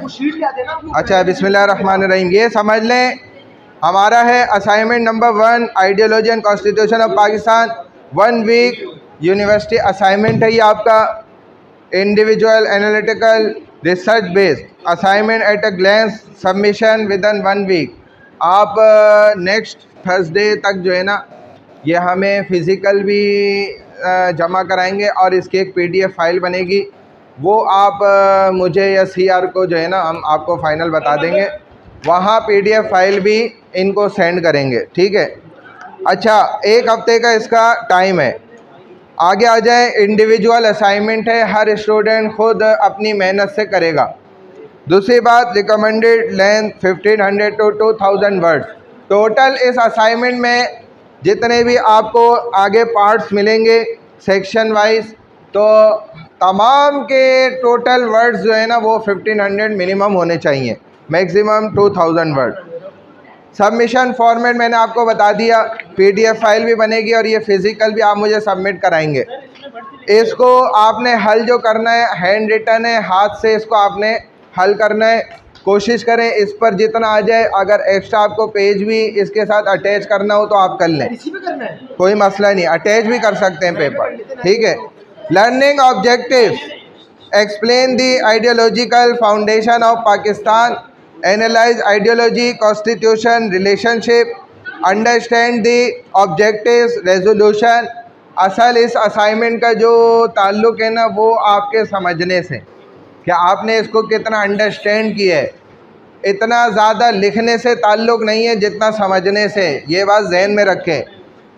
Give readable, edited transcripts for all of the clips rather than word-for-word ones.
अच्छा, बिस्मिल्लाहिर्रहमानिर्रहीम। ये समझ लें, हमारा है assignment number 1, ideology and constitution of Pakistan. 1 week university assignment है ये आपका, individual analytical research based assignment at a glance, submission within 1 वीक। आप नेक्स्ट थर्सडे तक जो है ना, ये हमें फ़िज़िकल भी जमा कराएंगे और इसकी एक PDF फाइल बनेगी, वो आप मुझे या CR को जो है ना, हम आपको फ़ाइनल बता देंगे, वहाँ PDF फाइल भी इनको सेंड करेंगे, ठीक है। अच्छा, 1 हफ़्ते का इसका टाइम है। आगे आ जाए, इंडिविजुअल असाइनमेंट है, हर स्टूडेंट खुद अपनी मेहनत से करेगा। दूसरी बात, recommended length 1500 to 2000 words. Total इस असाइनमेंट में जितने भी आपको आगे पार्ट्स मिलेंगे सेक्शन वाइज, तो तमाम के टोटल वर्ड्स जो है ना वो 1500 मिनिमम होने चाहिए, मैक्सिमम 2000 वर्ड। सबमिशन फॉर्मेट मैंने आपको बता दिया, PDF फाइल भी बनेगी और ये फ़िज़िकल भी आप मुझे सबमिट कराएंगे। इसको आपने हल जो करना है, हैंड रिटन है, हाथ से इसको आपने हल करना है। कोशिश करें इस पर जितना आ जाए, अगर एक्स्ट्रा आपको पेज भी इसके साथ अटैच करना हो तो आप कर लें, कोई मसला नहीं, अटैच भी कर सकते हैं पेपर, ठीक है। Learning objective, explain the ideological foundation of Pakistan, analyse ideology constitution relationship, understand the objectives resolution. असल इस असाइनमेंट का जो ताल्लुक़ है ना, वो आपके समझने से, कि आपने इसको कितना अंडरस्टैंड किया है। इतना ज़्यादा लिखने से ताल्लुक़ नहीं है जितना समझने से, ये बात जहन में रखें।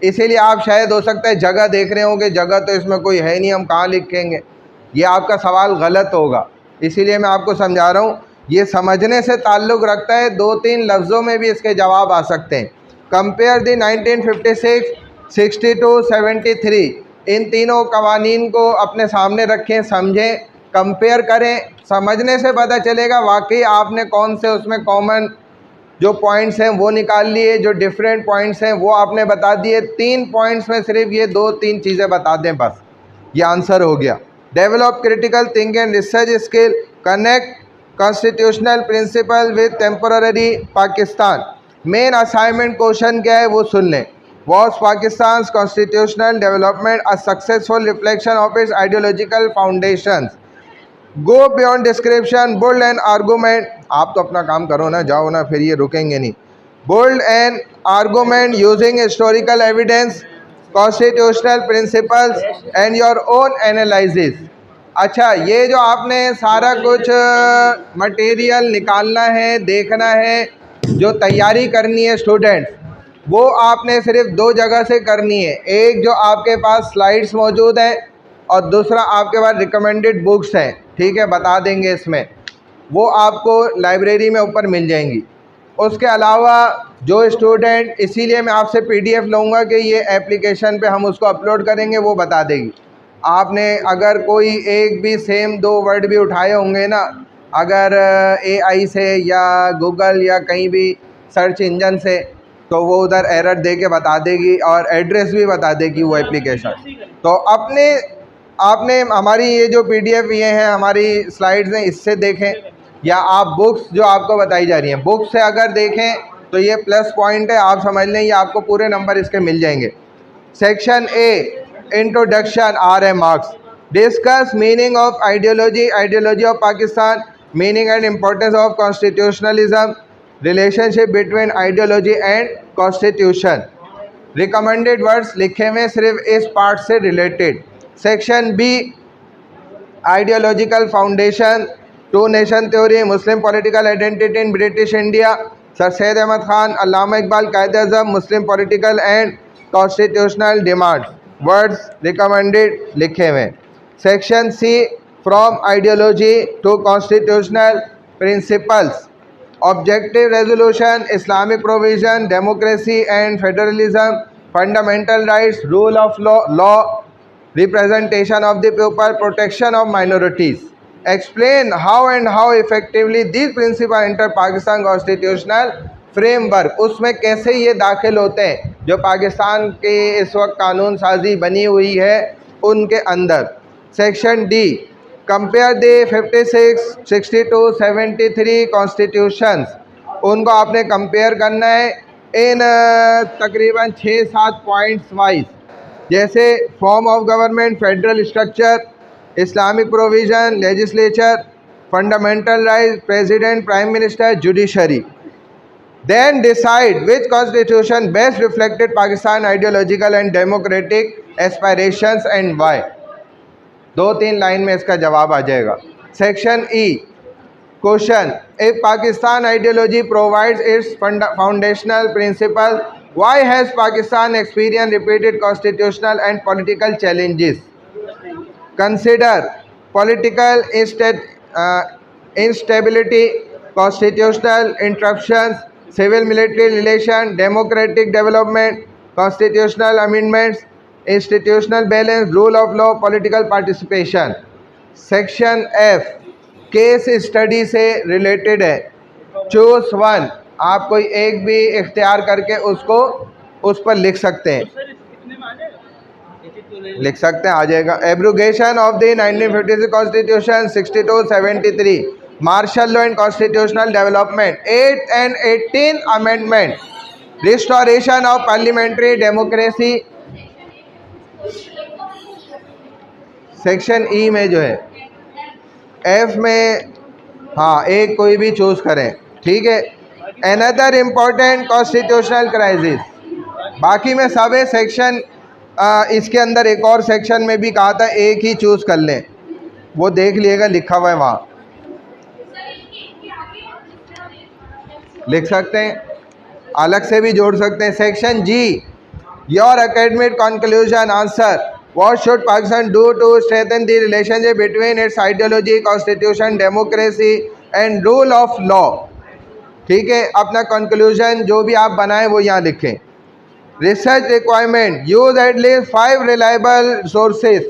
इसीलिए आप शायद हो सकता है जगह देख रहे होंगे, जगह तो इसमें कोई है नहीं, हम कहाँ लिखेंगे, ये आपका सवाल गलत होगा। इसीलिए मैं आपको समझा रहा हूँ, ये समझने से ताल्लुक़ रखता है, 2-3 लफ्ज़ों में भी इसके जवाब आ सकते हैं। कंपेयर द 1956, 62, 73, इन तीनों कवानीन को अपने सामने रखें, समझें, कंपेयर करें, समझने से पता चलेगा वाकई आपने कौन से उसमें कॉमन जो पॉइंट्स हैं वो निकाल लिए, जो डिफरेंट पॉइंट्स हैं वो आपने बता दिए। 3 पॉइंट्स में सिर्फ ये 2-3 चीज़ें बता दें, बस ये आंसर हो गया। Develop critical thinking and research skill, connect constitutional principle with temporary Pakistan. Main assignment question क्या है वो सुन लें। Was Pakistan constitutional development a successful reflection of its ideological foundation? Go beyond description, bold and argument. आप तो अपना काम करो ना, जाओ ना, फिर ये रुकेंगे नहीं। Bold and argument using historical evidence, constitutional principles and your own analysis. अच्छा, ये जो आपने सारा कुछ मटेरियल निकालना है, देखना है, जो तैयारी करनी है स्टूडेंट, वो आपने सिर्फ 2 जगह से करनी है। एक जो आपके पास स्लाइड्स मौजूद है और दूसरा आपके पास रिकमेंडेड बुक्स हैं, ठीक है, बता देंगे इसमें, वो आपको लाइब्रेरी में ऊपर मिल जाएंगी। उसके अलावा जो स्टूडेंट, इसीलिए मैं आपसे PDF लूँगा कि ये एप्लीकेशन पे हम उसको अपलोड करेंगे, वो बता देगी। आपने अगर कोई एक भी सेम 2 वर्ड भी उठाए होंगे ना, अगर AI से या गूगल या कहीं भी सर्च इंजन से, तो वो उधर एरर दे के बता देगी और एड्रेस भी बता देगी वो एप्लीकेशन। तो आपने हमारी ये जो PDF ये हैं, हमारी स्लाइड्स हैं, इससे देखें, या आप बुक्स जो आपको बताई जा रही हैं, बुक्स से अगर देखें तो ये प्लस पॉइंट है, आप समझ लें, ये आपको पूरे नंबर इसके मिल जाएंगे। Section A, introduction, RM marks. Discuss meaning of ideology, ideology of Pakistan, meaning and importance of constitutionalism, relationship between ideology and constitution. Recommended words लिखे हुए सिर्फ इस पार्ट से related. Section B, ideological foundation, 2 nation theory, Muslim political identity in British India, Sir Syed Ahmed Khan, Allama Iqbal, Quaid-e-Azam, Muslim political and constitutional demand, words recommended लिखे हुए। Section C, from ideology to constitutional principles, objective resolution, Islamic provision, democracy and federalism, fundamental rights, rule of law, representation of the people, protection of minorities. Explain how and how effectively these principles enter Pakistan constitutional framework. उसमें कैसे ये दाखिल होते हैं जो पाकिस्तान के इस वक्त कानून साजी बनी हुई है उनके अंदर। Section D, compare the 56, 62, 73 constitutions, उनको आपने कंपेयर करना है इन तकरीबन 6-7 पॉइंट्स वाइज, जैसे form of government, federal structure, Islamic provision, legislature, fundamental right, president, prime minister, judiciary. Then decide which constitution best reflected Pakistan ideological and democratic aspirations and why। 2-3 line में इसका जवाब आ जाएगा। Section E, question, if Pakistan ideology provides its foundational principle, why has Pakistan experienced repeated constitutional and political challenges? Consider political instability, constitutional interruptions, civil military relation, democratic development, constitutional amendments, institutional balance, rule of law, political participation। Section F, case study से related है। Choose one, आप कोई एक भी इख्तियार करके उसको उस पर लिख सकते हैं, आ जाएगा। Abrogation of the 1956 constitution, 62, 73, martial law and constitutional development, 8 and 18 amendment, restoration of parliamentary democracy. Section E में जो है, एफ में हाँ एक कोई भी चूज करें, ठीक है। अनदर इम्पोर्टेंट कॉन्स्टिट्यूशनल क्राइसिस, बाकी में सब है। सेक्शन इसके अंदर एक और सेक्शन में भी कहा था एक ही चूज कर लें, वो देख लिएगा, लिखा हुआ है वहाँ, लिख सकते हैं, अलग से भी जोड़ सकते हैं। Section G, your academic conclusion answer, what should Pakistan do to strengthen the relationship between its ideology, constitution, democracy and rule of law. ठीक है, अपना कंक्लूजन जो भी आप बनाएं वो यहाँ लिखें। Research requirement, use at least 5 reliable sources,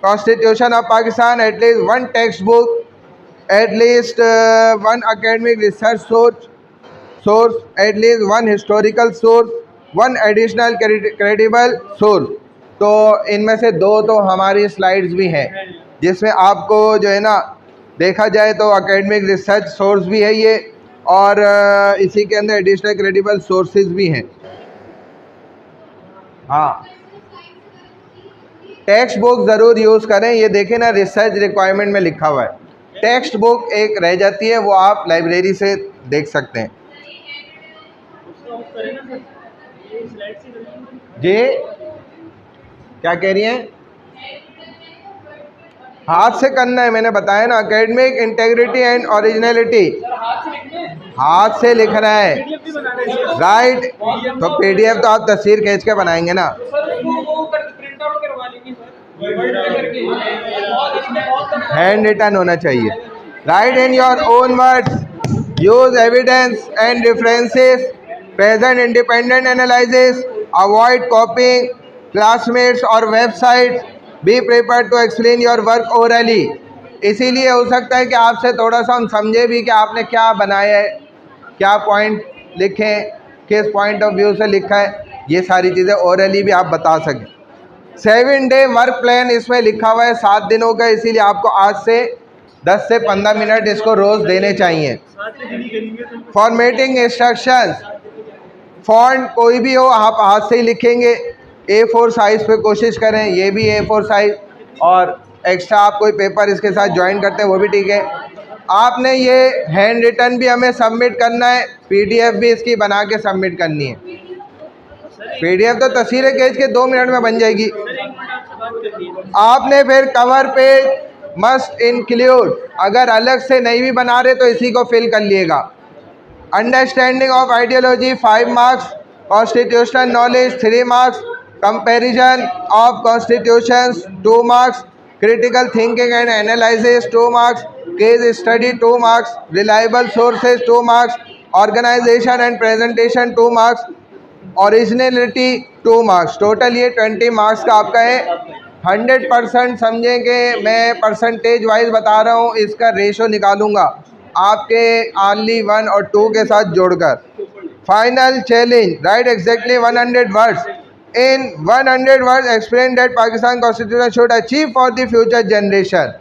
constitution of Pakistan, at least 1 text book, at least 1 academic research source, at least 1 historical source, 1 additional credible source। तो इनमें से 2 तो हमारी स्लाइड्स भी हैं, जिसमें आपको जो है ना देखा जाए तो एकेडमिक रिसर्च सोर्स भी है ये, और इसी के अंदर एडिशनल क्रेडिबल सोर्सेज भी हैं। हाँ, टेक्स्ट बुक ज़रूर यूज़ करें, ये देखें ना रिसर्च रिक्वायरमेंट में लिखा हुआ है। टेक्स्ट बुक एक रह जाती है, वो आप लाइब्रेरी से देख सकते हैं। जी क्या कह रही हैं? हाथ से करना है, मैंने बताया ना, एकेडमिक इंटेग्रिटी एंड ओरिजिनलिटी, हाथ से लिखना है, राइट। तो पीडीएफ तो आप तस्वीर खींच के बनाएंगे ना, हैंड रिटन होना चाहिए। Write in your own words, use evidence and references, present independent analysis, avoid copying classmates और websites, be prepared to explain your work orally. इसीलिए हो सकता है कि आपसे थोड़ा सा हम समझे भी कि आपने क्या बनाया है, क्या पॉइंट लिखे, किस पॉइंट ऑफ व्यू से लिखा है, ये सारी चीज़ें ओरली भी आप बता सकें। 7 डे वर्क प्लान इसमें लिखा हुआ है, 7 दिनों का, इसीलिए आपको आज से 10 से 15 मिनट इसको रोज़ देने चाहिए। फॉर्मेटिंग इंस्ट्रक्शंस, फॉन्ट कोई भी हो आप हाथ से ही लिखेंगे, A4 साइज़ पे कोशिश करें, ये भी A4 साइज़, और एक्स्ट्रा आप कोई पेपर इसके साथ ज्वाइन करते हैं वो भी ठीक है। आपने ये हैंड रिटन भी हमें सबमिट करना है, PDF भी इसकी बना के सबमिट करनी है। PDF तो तस्वीरें खींच के 2 मिनट में बन जाएगी। आपने फिर कवर पेज मस्ट इंक्लूड, अगर अलग से नहीं भी बना रहे तो इसी को फिल कर लिएगा। Understanding of ideology 5 marks, constitutional knowledge 3 marks, comparison of constitutions 2 marks, critical thinking and analysis 2 marks, case study 2 marks, reliable sources 2 marks, organisation and presentation 2 marks, originality 2 marks. Total ये 20 मार्क्स का आपका है। 100% समझेंगे, मैं percentage wise बता रहा हूँ, इसका रेशो निकालूंगा आपके ओनली 1 और 2 के साथ जोड़कर। Final challenge, write exactly 100 words. In 100 words explain that Pakistan constitution should achieve for the future generation.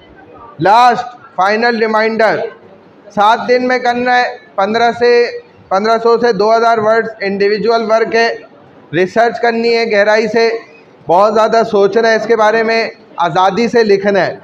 Last final reminder, 7 दिन में करना है। 1500 से 2000 वर्ड्स इंडिविजुअल वर्क है। रिसर्च करनी है गहराई से, बहुत ज़्यादा सोचना है इसके बारे में, आज़ादी से लिखना है।